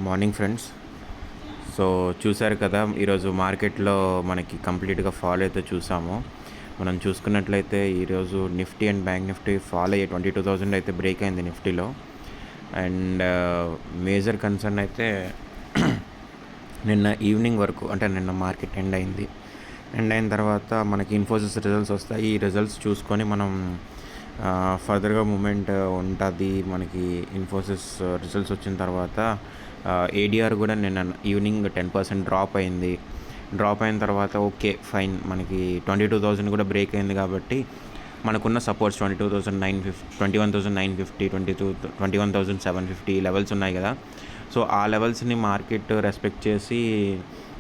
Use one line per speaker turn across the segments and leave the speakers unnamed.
Morning friends. So చూశారు కదా, ఈరోజు మార్కెట్లో మనకి కంప్లీట్గా ఫాల్ అయితే చూసాము. మనం చూసుకున్నట్లయితే ఈరోజు Nifty and bank Nifty fall అయ్యి 22,000 అయితే బ్రేక్ అయింది నిఫ్టీలో. అండ్ మేజర్ కన్సర్న్ అయితే నిన్న ఈవినింగ్ వరకు, అంటే నిన్న మార్కెట్ ఎండ్ అయింది. ఎండ్ అయిన తర్వాత మనకి ఇన్ఫోసిస్ రిజల్ట్స్ వస్తాయి. ఈ రిజల్ట్స్ చూసుకొని మనం ఫర్దర్గా మూమెంట్ ఉంటుంది. మనకి ఇన్ఫోసిస్ రిజల్ట్స్ వచ్చిన తర్వాత ఏడిఆర్ కూడా నిన్న ఈవినింగ్ 10% డ్రాప్ అయింది. డ్రాప్ అయిన తర్వాత ఓకే ఫైన్, మనకి 22,000 కూడా బ్రేక్ అయింది కాబట్టి మనకున్న సపోర్ట్స్ 22,950, 21,950, 21,750 లెవెల్స్ ఉన్నాయి కదా. సో ఆ లెవెల్స్ని మార్కెట్ రెస్పెక్ట్ చేసి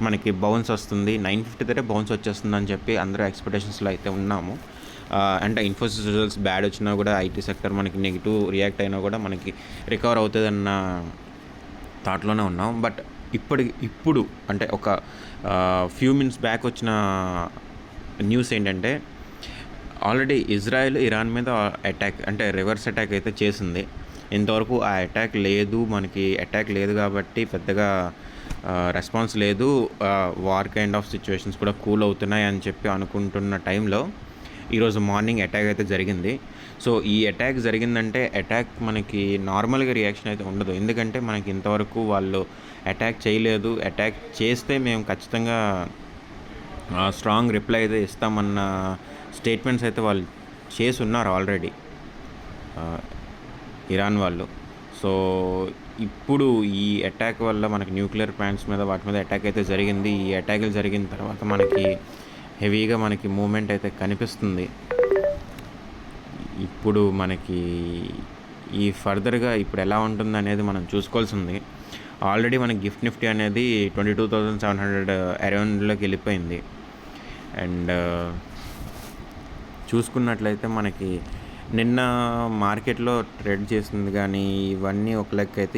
మనకి బౌన్స్ వస్తుంది, 950 దగ్గర బౌన్స్ వచ్చేస్తుంది అని చెప్పి అందరూ ఎక్స్పెక్టేషన్స్లో అయితే ఉన్నాము. అంటే ఇన్ఫోసిస్ రిజల్ట్స్ బ్యాడ్ వచ్చినా కూడా ఐటీ సెక్టర్ మనకి నెగిటివ్ రియాక్ట్ అయినా కూడా మనకి రికవర్ అవుతుందన్న థాట్లోనే ఉన్నాం. బట్ ఇప్పుడు అంటే ఒక ఫ్యూ మినిట్స్ బ్యాక్ వచ్చిన న్యూస్ ఏంటంటే, ఆల్రెడీ ఇజ్రాయెల్ ఇరాన్ మీద అటాక్, అంటే రివర్స్ అటాక్ అయితే చేసింది. ఇంతవరకు ఆ అటాక్ లేదు, మనకి అటాక్ లేదు కాబట్టి పెద్దగా రెస్పాన్స్ లేదు. వార్ కైండ్ ఆఫ్ సిచ్యువేషన్స్ కూడా కూల్ అవుతున్నాయి అని చెప్పి అనుకుంటున్న టైంలో ఈరోజు మార్నింగ్ అటాక్ అయితే జరిగింది. సో ఈ అటాక్ జరిగిందంటే అటాక్ మనకి నార్మల్గా రియాక్షన్ అయితే ఉండదు, ఎందుకంటే మనకి ఇంతవరకు వాళ్ళు అటాక్ చేయలేదు. అటాక్ చేస్తే మేము ఖచ్చితంగా స్ట్రాంగ్ రిప్లై అయితే ఇస్తామన్న స్టేట్మెంట్స్ అయితే వాళ్ళు చేసి ఉన్నారు ఆల్రెడీ ఇరాన్ వాళ్ళు. సో ఇప్పుడు ఈ అటాక్ వల్ల మనకి న్యూక్లియర్ ప్లాంట్స్ మీద వాటి మీద అటాక్ అయితే జరిగింది. ఈ అటాక్లు జరిగిన తర్వాత మనకి హెవీగా మనకి మూమెంట్ అయితే కనిపిస్తుంది. ఇప్పుడు మనకి ఈ ఫర్దర్గా ఇప్పుడు ఎలా ఉంటుంది అనేది మనం చూసుకోవాల్సింది. ఆల్రెడీ మనకి గిఫ్ట్ నిఫ్టీ అనేది 22,700 అరౌండ్లోకి వెళ్ళిపోయింది. అండ్ చూసుకున్నట్లయితే మనకి నిన్న మార్కెట్లో ట్రేడ్ చేసింది కానీ ఇవన్నీ ఒక లెక్క అయితే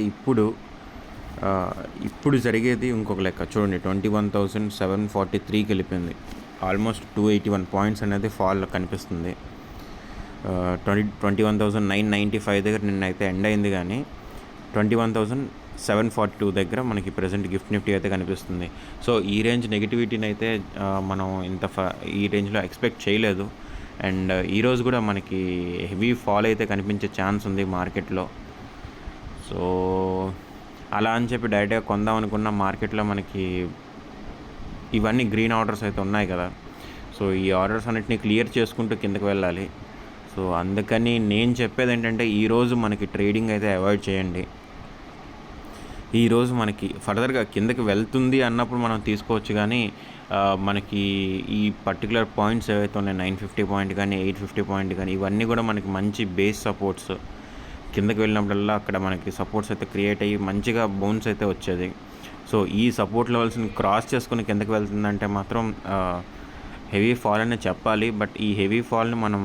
ఇప్పుడు జరిగేది ఇంకొక లెక్క. చూడండి, 21,743కి వెళ్ళిపోయింది. ఆల్మోస్ట్ 281 పాయింట్స్ అనేది ఫాల్ కనిపిస్తుంది. 21,995 దగ్గర నిన్న అయితే ఎండ్ అయింది, కానీ 21,742 దగ్గర మనకి ప్రజెంట్ గిఫ్ట్ నిఫ్టీ అయితే కనిపిస్తుంది. సో ఈ రేంజ్ నెగిటివిటీని అయితే మనం ఈ రేంజ్లో ఎక్స్పెక్ట్ చేయలేదు. అండ్ ఈరోజు కూడా మనకి హెవీ ఫాల్ అయితే కనిపించే ఛాన్స్ ఉంది మార్కెట్లో. సో అలా అని చెప్పి డైరెక్ట్గా కొందాం అనుకున్న మార్కెట్లో మనకి ఇవన్నీ గ్రీన్ ఆర్డర్స్ అయితే ఉన్నాయి కదా. సో ఈ ఆర్డర్స్ అన్నిటిని క్లియర్ చేసుకుంటూ కిందకి వెళ్ళాలి. సో అందుకని నేను చెప్పేది ఏంటంటే, ఈరోజు మనకి ట్రేడింగ్ అయితే అవాయిడ్ చేయండి. ఈరోజు మనకి ఫర్దర్గా కిందకి వెళ్తుంది అన్నప్పుడు మనం తీసుకోవచ్చు, కానీ మనకి ఈ పర్టికులర్ పాయింట్స్ ఏవైతే ఉన్నాయి, 950 పాయింట్ కానీ 850 పాయింట్ కానీ, ఇవన్నీ కూడా మనకి మంచి బేస్ సపోర్ట్స్. కిందకి వెళ్ళినప్పుడల్లా అక్కడ మనకి సపోర్ట్స్ అయితే క్రియేట్ అయ్యి మంచిగా బౌన్స్ అయితే వచ్చేది. సో ఈ సపోర్ట్ లెవెల్స్ని క్రాస్ చేసుకుని కిందకి వెళ్తుందంటే మాత్రం హెవీ ఫాల్ అనే చెప్పాలి. బట్ ఈ హెవీ ఫాల్ని మనం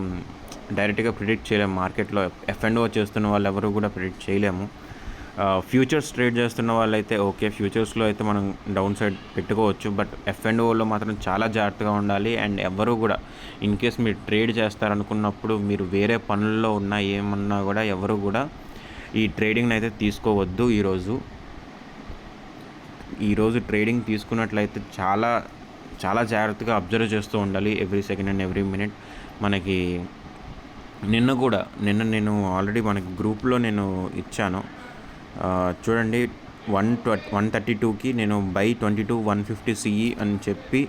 డైరెక్ట్గా ప్రిడిక్ట్ చేయలేము. మార్కెట్లో F&O చేస్తున్న వాళ్ళు ఎవరు కూడా ప్రిడిక్ట్ చేయలేము. ఫ్యూచర్స్ ట్రేడ్ చేస్తున్న వాళ్ళైతే ఓకే, ఫ్యూచర్స్లో అయితే మనం డౌన్ సైడ్ పెట్టుకోవచ్చు. బట్ F&Oలో మాత్రం చాలా జాగ్రత్తగా ఉండాలి. అండ్ ఎవరు కూడా ఇన్ కేస్ మీరు ట్రేడ్ చేస్తారనుకున్నప్పుడు, మీరు వేరే పనుల్లో ఉన్నా ఏమన్నా కూడా ఎవరు కూడా ఈ ట్రేడింగ్ని అయితే తీసుకోవద్దు. ఈరోజు ట్రేడింగ్ తీసుకున్నట్లయితే చాలా చాలా జాగ్రత్తగా అబ్జర్వ్ చేస్తూ ఉండాలి every second and every minute. మనకి నిన్న నేను ఆల్రెడీ మనకి గ్రూప్లో నేను ఇచ్చాను, చూడండి. 132కి నేను బై 22,150 CE అని చెప్పి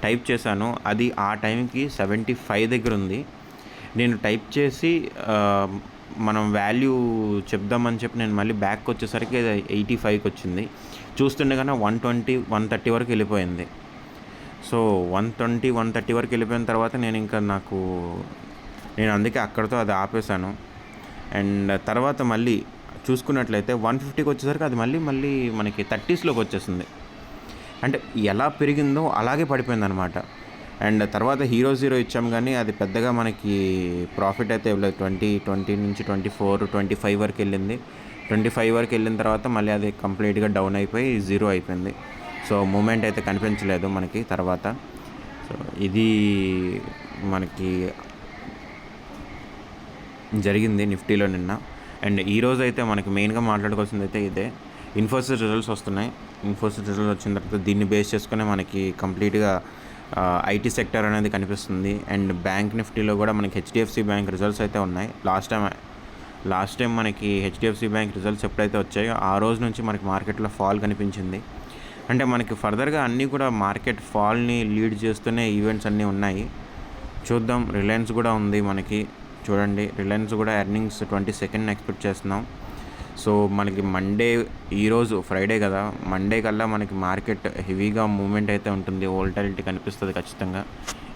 టైప్ చేశాను. అది ఆ టైంకి 75 దగ్గర ఉంది. నేను టైప్ చేసి మనం వాల్యూ చెప్దామని చెప్పి నేను మళ్ళీ బ్యాక్ వచ్చేసరికి 85కి వచ్చింది. చూస్తుండగానే 120, 130 వరకు వెళ్ళిపోయింది. సో 120, 130 వరకు వెళ్ళిపోయిన తర్వాత నేను అందుకే అక్కడితో అది ఆపేశాను. అండ్ తర్వాత మళ్ళీ చూసుకున్నట్లయితే 150కి వచ్చేసరికి అది మళ్ళీ మనకి 30స్లోకి వచ్చేసింది. అంటే ఎలా పెరిగిందో అలాగే పడిపోయింది అనమాట. అండ్ తర్వాత హీరో ఇచ్చాం, కానీ అది పెద్దగా మనకి ప్రాఫిట్ అయితే ఇవ్వలేదు. 20 నుంచి 24, 25 వరకు వెళ్ళింది. 25 వరకు వెళ్ళిన తర్వాత మళ్ళీ అది కంప్లీట్గా డౌన్ అయిపోయి 0 అయిపోయింది. సో మూమెంట్ అయితే కనిపించలేదు మనకి తర్వాత. సో ఇది మనకి జరిగింది నిఫ్టీలో నిన్న. అండ్ ఈరోజు అయితే మనకి మెయిన్గా మాట్లాడుకోవాల్సింది అయితే ఇదే. ఇన్ఫోసిస్ రిజల్ట్స్ వస్తున్నాయి. ఇన్ఫోసిస్ రిజల్ట్స్ వచ్చిన తర్వాత దీన్ని బేస్ చేసుకుని మనకి కంప్లీట్గా ఐటీ సెక్టర్ అనేది కనిపిస్తుంది. అండ్ బ్యాంక్ నిఫ్టీలో కూడా మనకి హెచ్డిఎఫ్సి బ్యాంక్ రిజల్ట్స్ అయితే ఉన్నాయి. లాస్ట్ టైం మనకి హెచ్డిఎఫ్సి బ్యాంక్ రిజల్ట్స్ ఎప్పుడైతే వచ్చాయో ఆ రోజు నుంచి మనకి మార్కెట్లో ఫాల్ కనిపించింది. అంటే మనకి ఫర్దర్గా అన్నీ కూడా మార్కెట్ ఫాల్ని లీడ్ చేస్తూనే ఈవెంట్స్ అన్నీ ఉన్నాయి. చూద్దాం. రిలయన్స్ కూడా ఉంది మనకి. చూడండి, రిలయన్స్ కూడా ఎర్నింగ్స్ 22nd ఎక్స్పెక్ట్ చేస్తున్నాం. సో మనకి మండే, ఈరోజు ఫ్రైడే కదా, మండే కల్లా మనకి మార్కెట్ హెవీగా మూవ్మెంట్ అయితే ఉంటుంది. వోల్టాలిటీ కనిపిస్తుంది ఖచ్చితంగా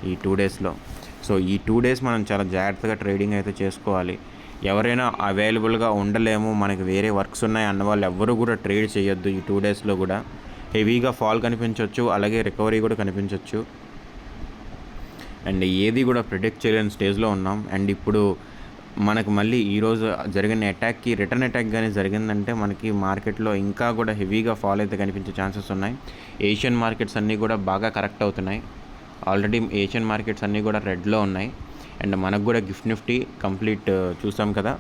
ఈ 2 డేస్లో. సో ఈ 2 డేస్ మనం చాలా జాగ్రత్తగా ట్రేడింగ్ అయితే చేసుకోవాలి. ఎవరైనా అవైలబుల్గా ఉండలేము, మనకి వేరే వర్క్స్ ఉన్నాయి అన్న వాళ్ళు ఎవ్వరూ కూడా ట్రేడ్ చేయొద్దు. ఈ 2 డేస్లో కూడా హెవీగా ఫాల్ కనిపించవచ్చు, అలాగే రికవరీ కూడా కనిపించవచ్చు. అండ్ ఏది కూడా ప్రిడిక్ట్ చేయలేని స్టేజ్లో ఉన్నాం. అండ్ ఇప్పుడు మనకు మళ్ళీ ఈరోజు జరిగిన అటాక్కి రిటర్న్ అటాక్ కానీ జరిగిందంటే మనకి మార్కెట్లో ఇంకా కూడా హెవీగా ఫాల్ అయితే కనిపించే ఛాన్సెస్ ఉన్నాయి. ఏషియన్ మార్కెట్స్ అన్నీ కూడా బాగా కరెక్ట్ అవుతున్నాయి. ఆల్రెడీ ఏషియన్ మార్కెట్స్ అన్నీ కూడా రెడ్లో ఉన్నాయి. అండ్ మనకు కూడా గిఫ్ట్ నిఫ్టీ కంప్లీట్ చూసాం కదా,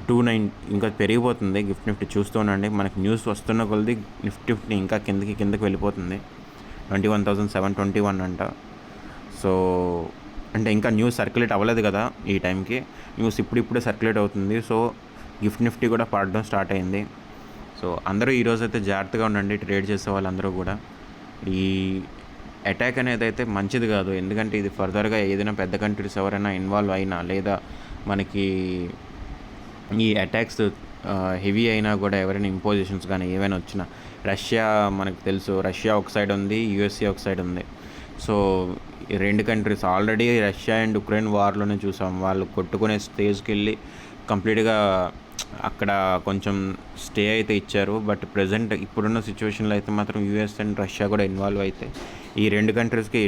29 ఇంకా పెరిగిపోతుంది. గిఫ్ట్ నిఫ్టీ చూస్తూ ఉండండి. మనకి న్యూస్ వస్తున్న కొలది నిఫ్టీ ఇంకా కిందకి వెళ్ళిపోతుంది. 21,721 అంట. సో అంటే ఇంకా న్యూస్ సర్క్యులేట్ అవ్వలేదు కదా ఈ టైంకి, న్యూస్ ఇప్పుడిప్పుడే సర్క్యులేట్ అవుతుంది. సో గిఫ్ట్ నిఫ్టీ కూడా పడడం స్టార్ట్ అయింది. సో అందరూ ఈరోజు అయితే జాగ్రత్తగా ఉండండి, ట్రేడ్ చేసే వాళ్ళందరూ కూడా. ఈ అటాక్ అనేది అయితే మంచిది కాదు, ఎందుకంటే ఇది ఫర్దర్గా ఏదైనా పెద్ద కంట్రీస్ ఎవరైనా ఇన్వాల్వ్ అయినా, లేదా మనకి ఈ అటాక్స్ హెవీ అయినా కూడా ఎవరైనా ఇంపోజిషన్స్ కానీ ఏవైనా వచ్చినా, రష్యా మనకు తెలుసు, రష్యా ఒక సైడ్ ఉంది, యూఎస్ఏ ఒక సైడ్ ఉంది. సో ఈ 2 countries already Russia and Ukraine వార్లోనే చూసాం. వాళ్ళు కొట్టుకునే స్టేజ్కి వెళ్ళి కంప్లీట్గా అక్కడ కొంచెం స్టే అయితే ఇచ్చారు. బట్ ప్రజెంట్ ఇప్పుడున్న సిచ్యువేషన్లో అయితే మాత్రం యూఎస్ అండ్ రష్యా కూడా ఇన్వాల్వ్ అయితే ఈ 2 కంట్రీస్కి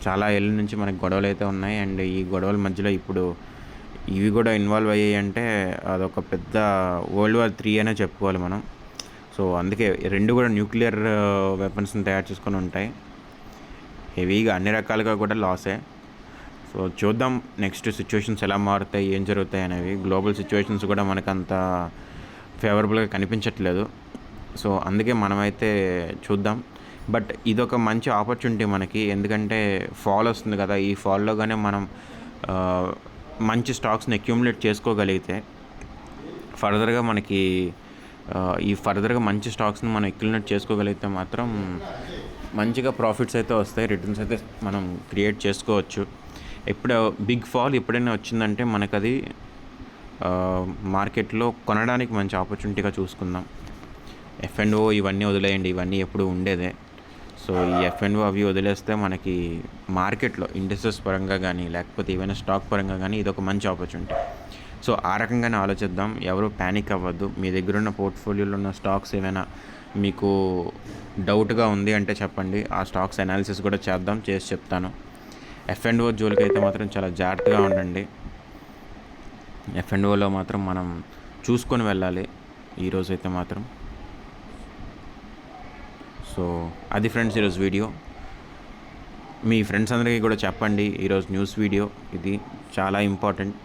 చాలా ఏళ్ళ నుంచి మనకి గొడవలు అయితే ఉన్నాయి. అండ్ ఈ గొడవల మధ్యలో ఇప్పుడు ఇవి కూడా ఇన్వాల్వ్ అయ్యాయి అంటే అదొక పెద్ద వరల్డ్ వార్ 3 అనే చెప్పుకోవాలి మనం. సో అందుకే 2 కూడా న్యూక్లియర్ వెపన్స్ని తయారు చేసుకొని ఉంటాయి. హెవీగా అన్ని రకాలుగా కూడా లాసే. సో చూద్దాం నెక్స్ట్ సిచ్యువేషన్స్ ఎలా మారుతాయి, ఏం జరుగుతాయి అనేవి. గ్లోబల్ సిచ్యువేషన్స్ కూడా మనకు అంత ఫేవరబుల్గా కనిపించట్లేదు. సో అందుకే మనమైతే చూద్దాం. బట్ ఇదొక మంచి ఆపర్చునిటీ మనకి, ఎందుకంటే ఫాల్ వస్తుంది కదా, ఈ ఫాల్లోగానే మనం మంచి స్టాక్స్ని అక్యూములేట్ చేసుకోగలిగితే ఫర్దర్గా మనకి ఫర్దర్గా మంచి స్టాక్స్ని మనం అక్యూములేట్ చేసుకోగలిగితే మాత్రం మంచిగా ప్రాఫిట్స్ అయితే వస్తాయి, రిటర్న్స్ అయితే మనం క్రియేట్ చేసుకోవచ్చు. బిగ్ ఫాల్ ఎప్పుడైనా వచ్చిందంటే మనకు అది మార్కెట్లో కొనడానికి మంచి ఆపర్చునిటీగా చూసుకుందాం. F&O ఇవన్నీ వదిలేయండి, ఇవన్నీ ఎప్పుడు ఉండేదే. సో ఈ F&O అవి వదిలేస్తే మనకి మార్కెట్లో ఇండస్ట్రీస్ పరంగా కానీ, లేకపోతే ఏమైనా స్టాక్ పరంగా కానీ ఇదొక మంచి ఆపర్చునిటీ. సో ఆ రకంగానే ఆలోచిద్దాం. ఎవరు ప్యానిక్ అవ్వద్దు. మీ దగ్గర ఉన్న పోర్ట్ఫోలియోలో ఉన్న స్టాక్స్ ఏమైనా మీకు డౌట్గా ఉంది అంటే చెప్పండి, ఆ స్టాక్స్ అనాలిసిస్ కూడా చేసి చెప్తాను. F&O జోలికి అయితే మాత్రం చాలా జాగ్రత్తగా ఉండండి. F&Oలో మాత్రం మనం చూసుకొని వెళ్ళాలి ఈరోజు అయితే మాత్రం. సో అది ఫ్రెండ్స్ ఈరోజు వీడియో. మీ ఫ్రెండ్స్ అందరికీ కూడా చెప్పండి, ఈరోజు న్యూస్ వీడియో ఇది చాలా ఇంపార్టెంట్.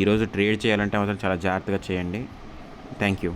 ఈరోజు ట్రేడ్ చేయాలంటే మాత్రం చాలా జాగ్రత్తగా చేయండి. Thank you.